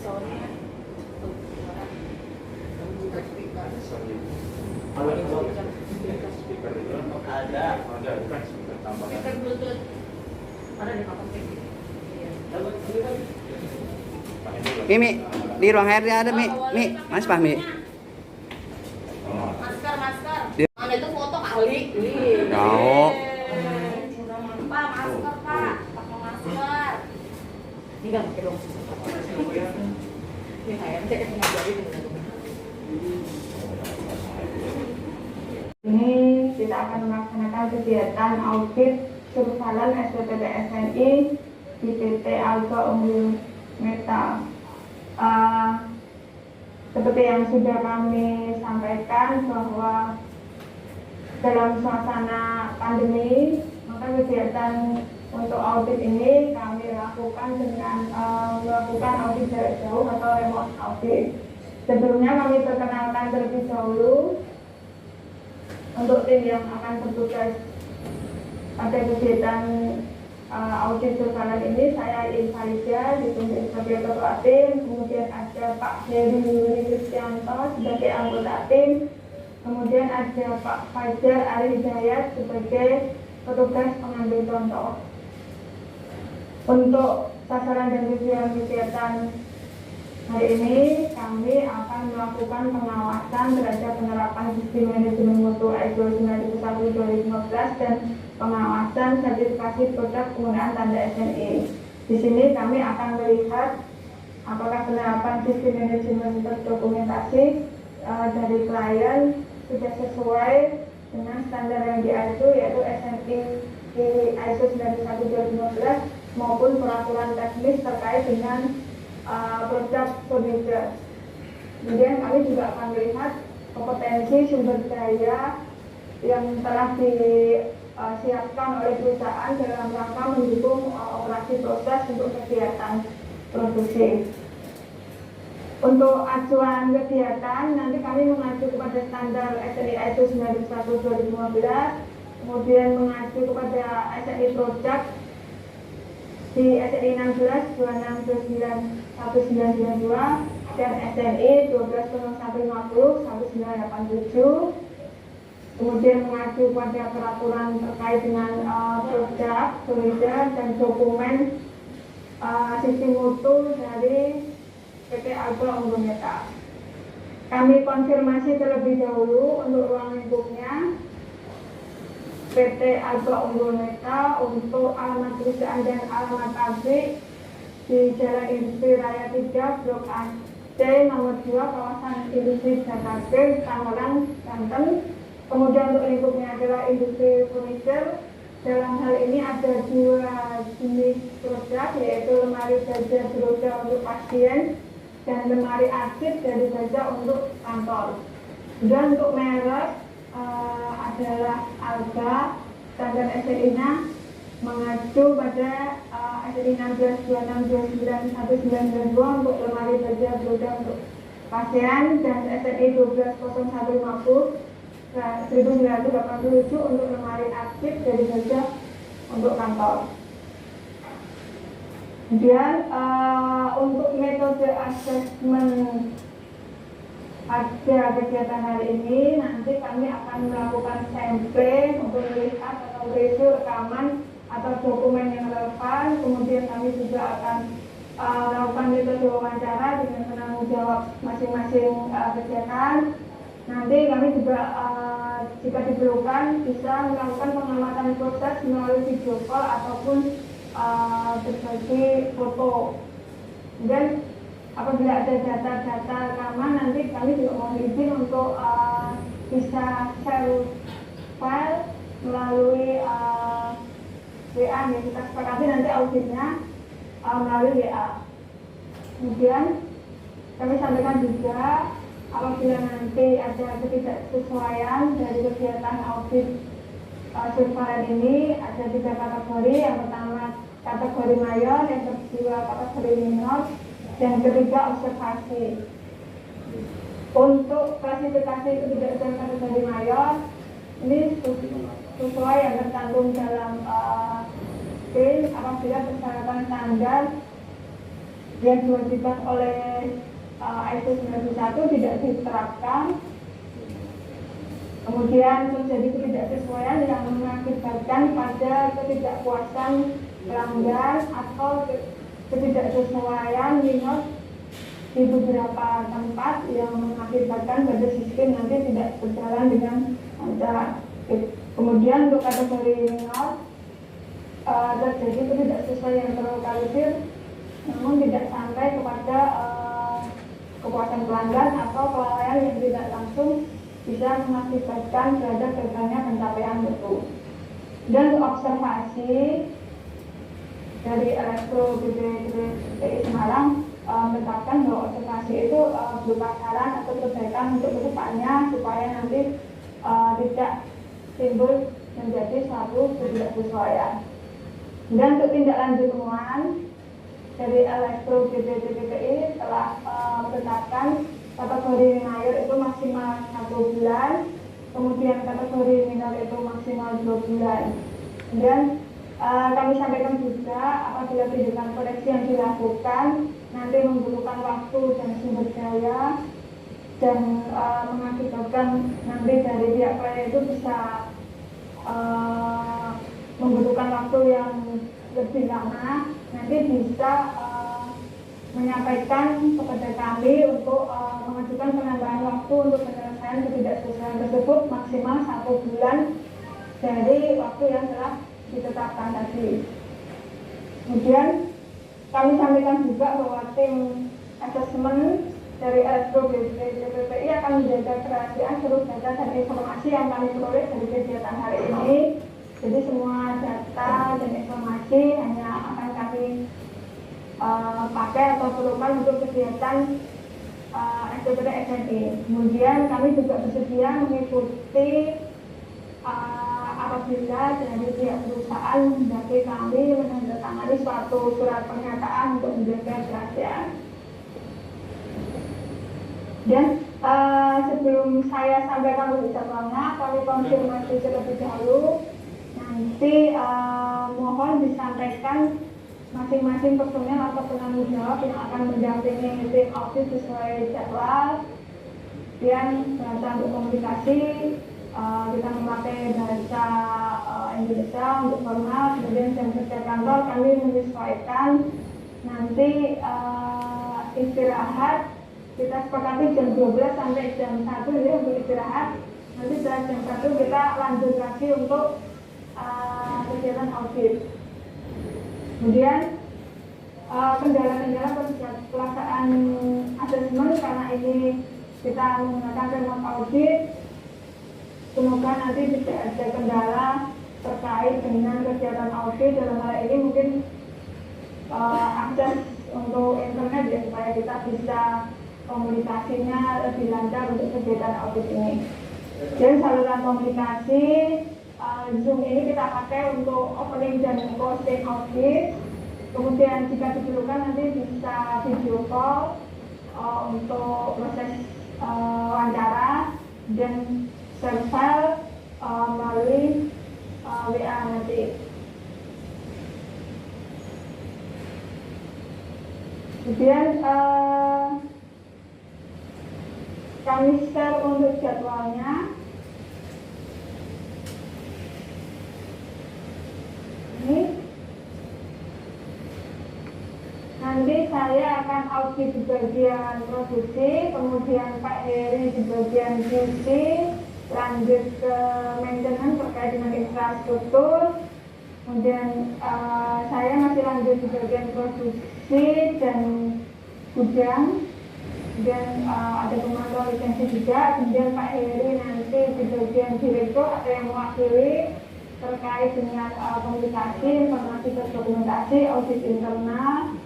soalnya speaker itu ada bukan speaker tambahan. speaker bluetooth ada di kamar gitu. Mi, di ruang HRD ada Mi, Mas Fahmi. Masker. Ada itu foto kali. Tahu. Pak, masker Pak, pakai masker. Ini nggak pakai dong. Ini kayak saya kesini jadi Ini kita akan melaksanakan kegiatan audit surveillance SPPT SNI di PT Alga Unggul Metal. Seperti yang sudah kami sampaikan bahwa dalam suasana pandemi, maka kegiatan untuk audit ini kami lakukan dengan melakukan audit jarak jauh atau remote audit. Sebelumnya kami perkenalkan terlebih dahulu untuk tim yang akan bertugas pada kegiatan audit surveillance ini. Saya Ilfaiza ditunjuk sebagai ketua tim, kemudian ada Pak Heri Kristianto sebagai anggota tim, kemudian ada Pak Fajar Ari Hidayat sebagai petugas pengambil contoh. Untuk sasaran dan tujuan kegiatan hari ini, kami akan melakukan pengawasan terhadap penerapan sistem manajemen mutu ISO 9001:2015 dan pengawasan sertifikasi produk penggunaan tanda SNI. Di sini kami akan melihat apakah penerapan sistem manajemen terdokumentasi dari klien sudah sesuai dengan standar yang ISO, yaitu SNI ISO 9001:2015 maupun peraturan teknis terkait dengan produk furniture. Kemudian kami juga akan melihat kompetensi sumber daya yang telah disiapkan oleh perusahaan dalam rangka mendukung operasi proses untuk kegiatan produksi. Untuk acuan kegiatan, nanti kami mengacu kepada standar SNI ISO 9001:2015, kemudian mengacu kepada SNI produk di SNI 16, 26, 29, 1992 dan SNI 120150, 1987. Kemudian mengacu pada peraturan terkait dengan produk, furniture dan dokumen sistem mutu dari PT Alga Unggul Metal. Kami konfirmasi terlebih dahulu untuk ruang lingkupnya. PT Alga Unggul Metal untuk alamat perusahaan dan alamat pabrik di Jalan Industri Raya 3, Blok A C nomor 2, kawasan Industri Jakarta, Tangerang, Banten. Kemudian untuk lingkupnya adalah industri furniture. Dalam hal ini ada dua jenis produk, yaitu lemari baja beroda untuk pasien dan lemari arsip dari baja untuk kantor. Dan untuk merek adalah Alga, standar SNI-nya mengacu pada SNI 16, 26, 29, 1992 untuk lemari baja beroda untuk pasien dan SNI 120150 1987 untuk lemari arsip dari baja untuk kantor. Kemudian untuk metode asesmen pada kegiatan hari ini, nanti kami akan melakukan sampling untuk melihat atau review rekaman atau dokumen yang relevan. Kemudian kami juga akan melakukan metode wawancara dengan penanggung jawab masing-masing kegiatan. Nanti kami juga jika diperlukan bisa melakukan pengamatan proses melalui video call ataupun berbagi foto. Dan apabila ada data-data rekaman, nanti kami juga mohon izin untuk bisa share file melalui WA. Kita sepakati nanti auditnya melalui WA. Kemudian kami sampaikan juga apabila nanti ada ketidaksesuaian dari kegiatan audit surveillance ini, ada 3 kategori. Yang pertama kategori mayor, yang kedua kategori minor, dan ketiga observasi. Untuk klasifikasi ketidaksesuaian kategori mayor, ini sesuai yang tercantum dalam apabila persyaratan standar yang diwajibkan oleh ISO 91 tidak diterapkan. Kemudian terjadi ketidaksesuaian yang mengakibatkan pada ketidakpuasan pelanggan atau ketidaksesuaian minat di beberapa tempat yang mengakibatkan pada sistem nanti tidak berjalan dengan lancar. Kemudian untuk kategori minor terjadi ketidaksesuaian yang terlokalisir namun tidak sampai kepada kepuasan pelanggan atau kelalaian yang tidak langsung bisa mengakibatkan terhadap gagalnya pencapaian mutu. Dan observasi dari Elektro BPPTI Semarang menetapkan bahwa observasi itu berupa saran atau perbaikan untuk kedepannya supaya nanti tidak timbul menjadi suatu ketidaksesuaian. Dan untuk tindak lanjut temuan dari Elektro BPPTI telah menetapkan kategori minor itu maksimal 1 bulan, kemudian kategori minor itu maksimal 2 bulan. Dan kami sampaikan juga apabila tindakan koreksi yang dilakukan nanti membutuhkan waktu dan sumber daya dan mengakibatkan nanti dari pihak klien itu bisa membutuhkan waktu yang lebih lama, nanti bisa menyampaikan kepada kami untuk mengajukan penambahan waktu untuk penyelesaian ketidaksesuaian tersebut maksimal 1 bulan dari waktu yang telah ditetapkan tadi. Kemudian kami sampaikan juga bahwa tim asesmen dari Elektro BPPTI akan menjaga kerahasiaan seluruh data dan informasi yang kami peroleh dari kegiatan hari ini. Jadi semua data dan informasi hanya akan kami pakai atau perlukan untuk kegiatan SPPT SNI. Kemudian kami juga bersedia mengikuti apabila dari pihak perusahaan mendaki kami menandatangani suatu surat pernyataan untuk menjaga kerahasiaan. Dan sebelum saya sampaikan untuk jadwalnya, kami konfirmasi terlebih dahulu. Nanti mohon disampaikan masing-masing personel atau penanggung jawab yang akan mendampingi tim audit sesuai jadwal. Dan bahasa untuk komunikasi kita memakai bahasa Indonesia untuk formal. Kemudian jam kerja kantor kami menyesuaikan. Nanti istirahat kita sepakati jam 12 sampai jam 1 ini untuk istirahat. Nanti setelah jam 1 kita lanjut lagi untuk kegiatan audit. Kemudian kendala-kendala pelaksanaan asesmen karena ini kita menggunakan remote audit, semoga nanti tidak ada kendala terkait dengan kegiatan audit. Dalam hal ini mungkin akses untuk internet ya, supaya kita bisa komunikasinya lebih lancar untuk kegiatan audit ini. Dan saluran komunikasi Zoom ini kita pakai untuk opening dan closing audit. Kemudian jika diperlukan nanti bisa video call untuk proses wawancara dan share file melalui WA nanti. Kemudian kami share untuk jadwalnya. Nanti saya akan audit di bagian produksi, kemudian Pak Heri di bagian QC, lanjut ke maintenance terkait dengan infrastruktur, kemudian saya masih lanjut di bagian produksi dan gudang, dan ada pemantau lisensi juga. Kemudian Pak Heri nanti di bagian direktur atau yang mewakili terkait dengan komunikasi, informasi dan dokumentasi, audit internal.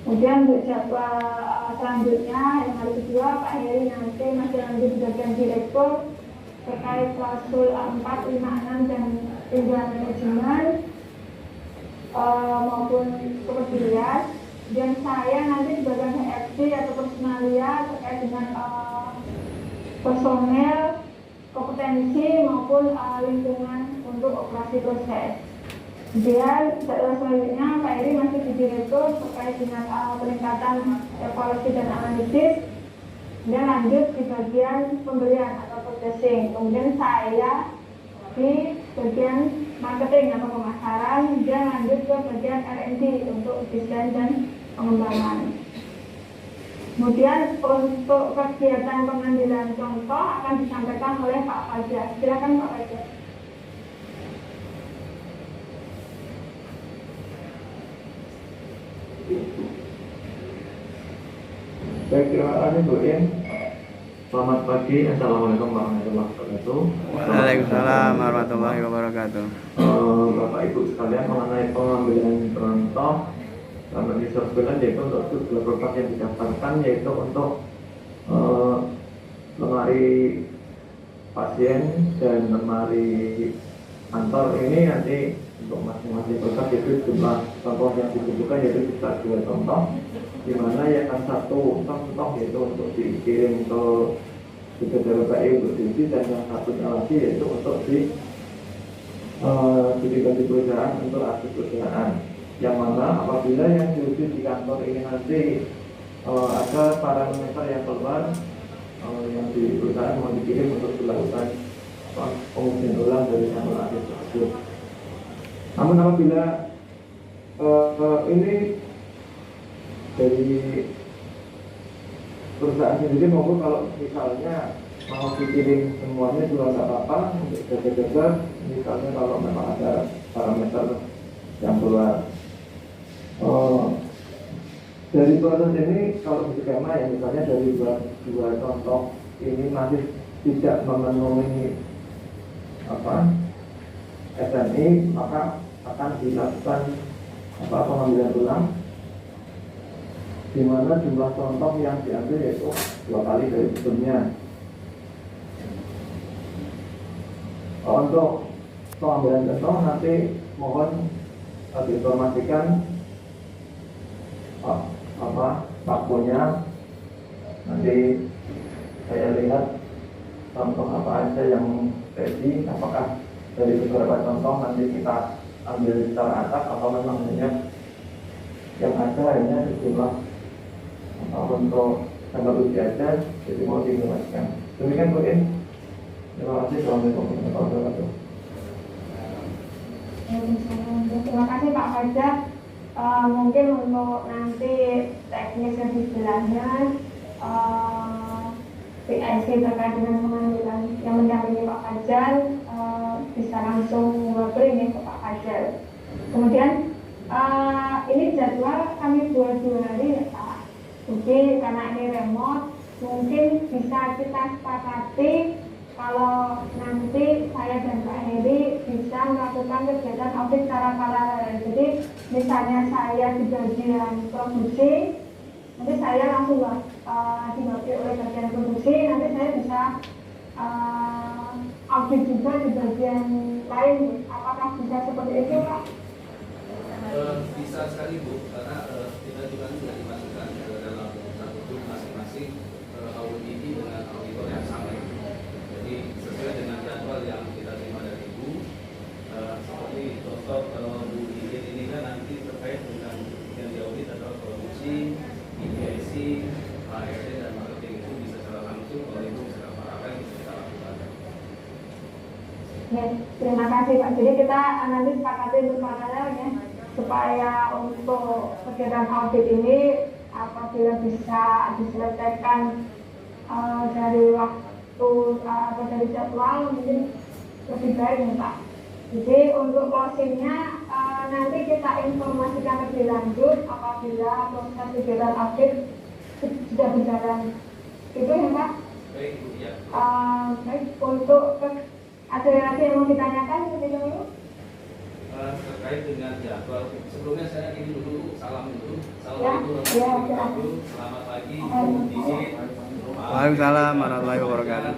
Kemudian untuk jadwal selanjutnya yang hari kedua Pak Heri nanti masih lanjut di bagian direktur terkait klausul 4, 5, 6 dan tindakan manajemen maupun kepedulian. Dan saya nanti di bagian HRD atau personalia terkait dengan personel, kompetensi maupun lingkungan untuk operasi proses. Kemudian selanjutnya Pak Eri masih di direktur terkait dengan peningkatan evaluasi dan analisis. Kemudian lanjut di bagian pembelian atau purchasing. Kemudian saya di bagian marketing atau pemasaran. Kemudian lanjut ke bagian R&D untuk desain dan pengembangan. Kemudian untuk kegiatan pengambilan contoh akan disampaikan oleh Pak Fajar. Silakan Pak Fajar. Baik, terima kasih Bu In. Selamat pagi, Assalamualaikum warahmatullahi wabarakatuh. Waalaikumsalam warahmatullahi wabarakatuh. Bapak Ibu sekalian, mengenai pengambilan contoh dalam disesuaikan yaitu untuk dua produk yang didaftarkan, yaitu untuk lemari pasien dan lemari kantor. Ini nanti untuk masing-masing produk itu jumlah contoh yang dibutuhkan yaitu bisa 2 contoh, di mana yang akan 1 contoh yaitu untuk dikirim ke saudara BI untuk diuji, dan yang satunya lagi yaitu untuk diberikan di perusahaan untuk akses perusahaan. Yang mana apabila yang diuji di kantor ini nanti ada parameter yang keluar yang di perusahaan mau dikirim untuk dilakukan pengujian ulang dari sampel akses tersebut. Namun apabila ini dari perusahaan sendiri maupun kalau misalnya mau dikirim semuanya juga nggak apa-apa, untuk jaga-jaga misalnya kalau memang ada parameter yang keluar. Dari proses ini kalau di skema ya misalnya dari dua contoh ini masih tidak memenuhi SNI, maka akan dilakukan pengambilan ulang, di mana jumlah contoh yang diambil yaitu 2 kali dari sebelumnya. Untuk pengambilan contoh nanti mohon diinformasikan waktunya. Nanti saya lihat contoh apa aja yang ready, apakah dari beberapa contoh nanti kita ambil secara acak atau memang hanya yang ada hanya sejumlah untuk sampel uji aja, jadi mau diinformasikan. Demikian Bu In. Terima kasih. Assalamualaikum warahmatullahi wabarakatuh. Terima kasih Pak Fajar. Mungkin untuk nanti teknis lebih jelasnya PIC terkait dengan pengambilan yang mendampingi Pak Fajar bisa langsung ngobrol ini ke Pak Fajar. Kemudian ini jadwal kami buat 2 hari ya Pak. Jadi karena ini remote, mungkin bisa kita sepakati kalau nanti saya dan Pak Heri bisa melakukan kegiatan audit secara paralel. Jadi misalnya saya di bagian produksi, nanti saya langsung diwakili oleh bagian produksi, nanti saya bisa audit juga di bagian lain. Apakah bisa seperti itu Pak? Bisa sekali Bu, karena kita juga sudah dimasukkan ke dalam satu grup masing-masing audit ini dengan auditor yang sama. Jadi sesuai dengan jadwal yang kita terima dari Ibu, seperti contoh kalau Bu Ijen ini kan nanti terkait dengan yang diaudit adalah produksi, IPIC, HRD dan marketing, itu bisa secara langsung, kalau Ibu secara paralel bisa kita lakukan. Ya, terima kasih Pak. Jadi kita nanti sepakati untuk paralel ya, supaya untuk kegiatan audit ini apabila bisa diselesaikan dari waktu atau dari jadwal mungkin lebih baik ya Pak. Jadi untuk closingnya nanti kita informasikan lebih lanjut apabila proses kegiatan audit sudah berjalan. Itu ya Pak. Baik Bu, ya. Baik, untuk ada lagi yang mau ditanyakan seperti itu? Terkait dengan jadwal, sebelumnya saya ingin dulu salam dulu. Ya, Assalamualaikum, selamat pagi Bu Ijen. Waalaikumsalam warahmatullahi wabarakatuh.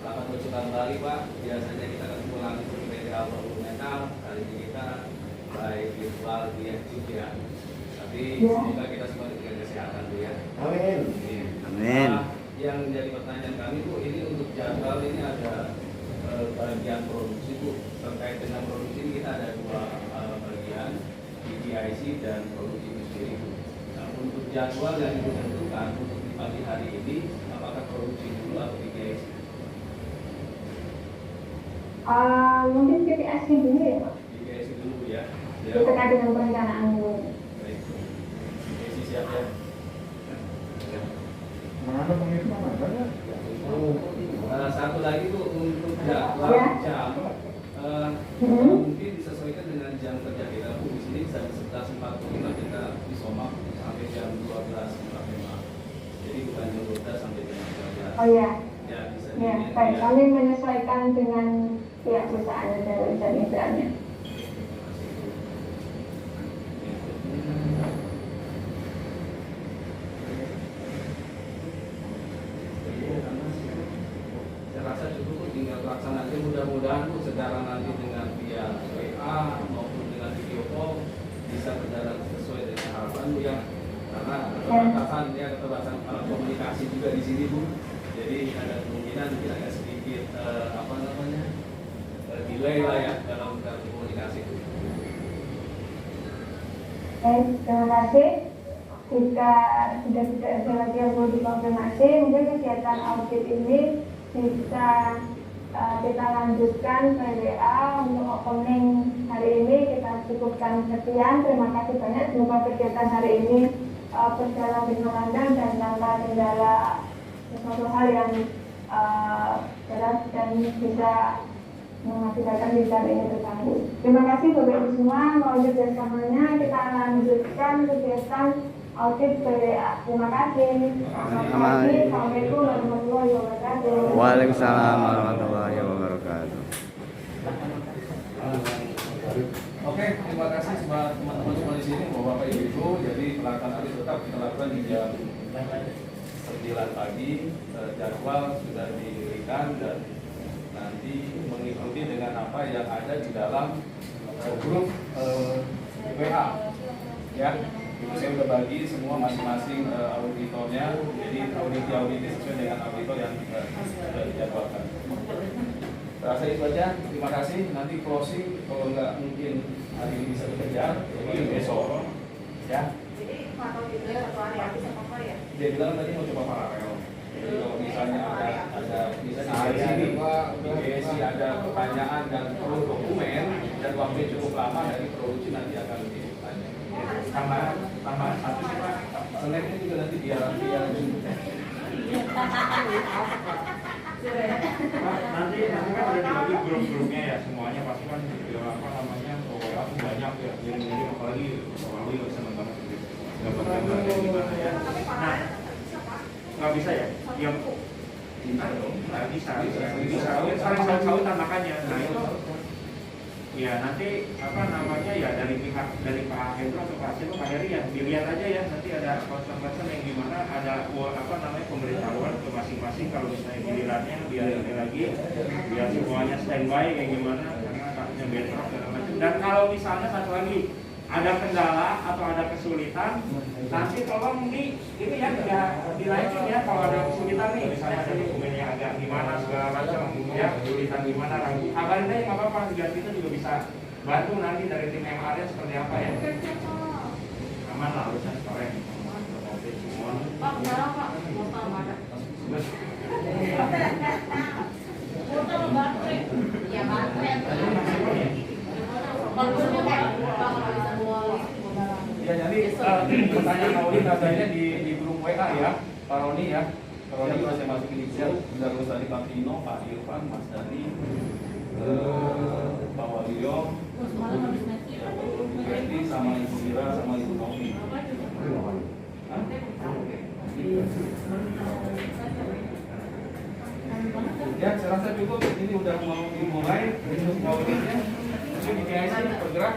Selamat berjuang kembali Pak. Biasanya kita ketemu langsung di media mental, kali ini kita baik virtual via Zoom ya. Tapi semoga kita semua diberikan kesehatan Bu ya. Amin. Amin. Yang menjadi pertanyaan kami Bu, ini untuk jadwal ini ada bagian produksi Bu. Terkait dengan produksi ini kita ada 2 PGIC dan produksi itu sendiri. Nah, untuk jadwal yang ditentukan untuk di pagi hari ini, apakah produksi dulu atau PGIC? Mungkin PPSC dulu ya Pak, PGIC dulu ya. terkait dengan perencanaan dulu. Baik. PGIC siap ya. Mana pengiriman ada ya? Satu lagi tuh untuk jadwal Ya. jam, Mhm. mungkin disesuaikan dengan jam kerja kita. Bu, di sini jam 11.45 kita di Somak sampai jam 12.45. Jadi bukan jam 12 sampai jam 12. Oh ya, Ya, bisa ya, dilihat baik. ya. Kami menyesuaikan dengan pihak perusahaan dan mitranya. Saya rasa cukup tinggal pelaksanaan, mudah-mudahan Bu secara nanti dengan via WA maupun dengan video call bisa berjalan sesuai dengan harapan Bu ya. Karena keterbatasan alat komunikasi juga di sini Bu. Jadi ada kemungkinan mungkin agak sedikit delay lah ya dalam komunikasi itu. Baik, terima kasih. Jika sudah tidak ada lagi yang perlu dikonfirmasi, mungkin kegiatan audit ini bisa kita lanjutkan PWA untuk opening hari ini. Kita cukupkan sekian. Terima kasih banyak. Semoga kegiatan hari ini berjalan dengan lancar dan tanpa kendala sesuatu hal yang berat dan bisa mengakibatkan kegiatan ini terganggu. Terima kasih Bapak Ibu semua. Mohon kerjasamanya. Kita lanjutkan kegiatan audit PWA. Terima kasih. Assalamualaikum warahmatullahi wabarakatuh. Waalaikumsalam warahmatullahi wabarakatuh. Oke, terima kasih semua teman-teman semua di sini, Bapak Ibu. Jadi pelaksanaan itu tetap kita lakukan di jam 9 pagi. Jadwal sudah diberikan dan nanti mengikuti dengan apa yang ada di dalam grup WA. Ya, itu saya udah bagi semua masing-masing auditornya. Jadi audit sesuai dengan auditor yang sudah dijadwalkan. Rasa itu aja. Terima kasih. Nanti closing kalau nggak mungkin hari ini bisa bekerja, jadi besok. Ya. Jadi kalau dibilang satu hari habis apa ya? Dia bilang tadi mau coba paralel. Jadi kalau misalnya ada misalnya hari ini BSI ada pertanyaan dan perlu dokumen dan waktunya cukup lama, dari produksi nanti akan ditanya. Tambah satu sih Pak. Seninnya juga nanti biar nanti kan udah dibagi grup-grupnya ya, semuanya pasti kan apa namanya WA tuh banyak ya, jadi apalagi seneng banget gitu dapat gambar kayak gimana ya. Nah nggak bisa ya, yang nggak bisa saling saut-sautan makanya. Nah itu ya nanti apa namanya ya dari Pak Hendro atau Pak Aceh Pak Heri ya dilihat aja ya, nanti ada concern yang gimana, ada apa namanya pemberitahuan ke masing-masing kalau misalnya gilirannya biar ini lagi biar semuanya standby kayak gimana karena takutnya bentrok segala macam. Dan kalau misalnya satu lagi ada kendala atau ada kesulitan, nanti tolong ini ya dilaikin ya kalau ada kesulitan nih, misalnya ada dokumen yang agak gimana segala macam ya, kesulitan gimana, kabarin aja nggak apa-apa, biar kita juga bisa bantu nanti dari tim MR-nya seperti apa ya. Aman lah harusnya sore. Semua. Pak, sekarang Pak, motor mana? Motor baterai. Iya baterai. Kalau bisa bawa ya, jadi pertanyaan audit adanya di grup WA ya, Pak Roni ya. Pak Roni juga saya masukin di grup, terus tadi Pak Tino, Pak Irfan, Mas Dani, Pak Walio, Bu Betty, sama Ibu Mira, sama Ibu Nomi. Ya, saya rasa cukup. Ini udah mau dimulai auditnya. Mungkin IPIC bergerak.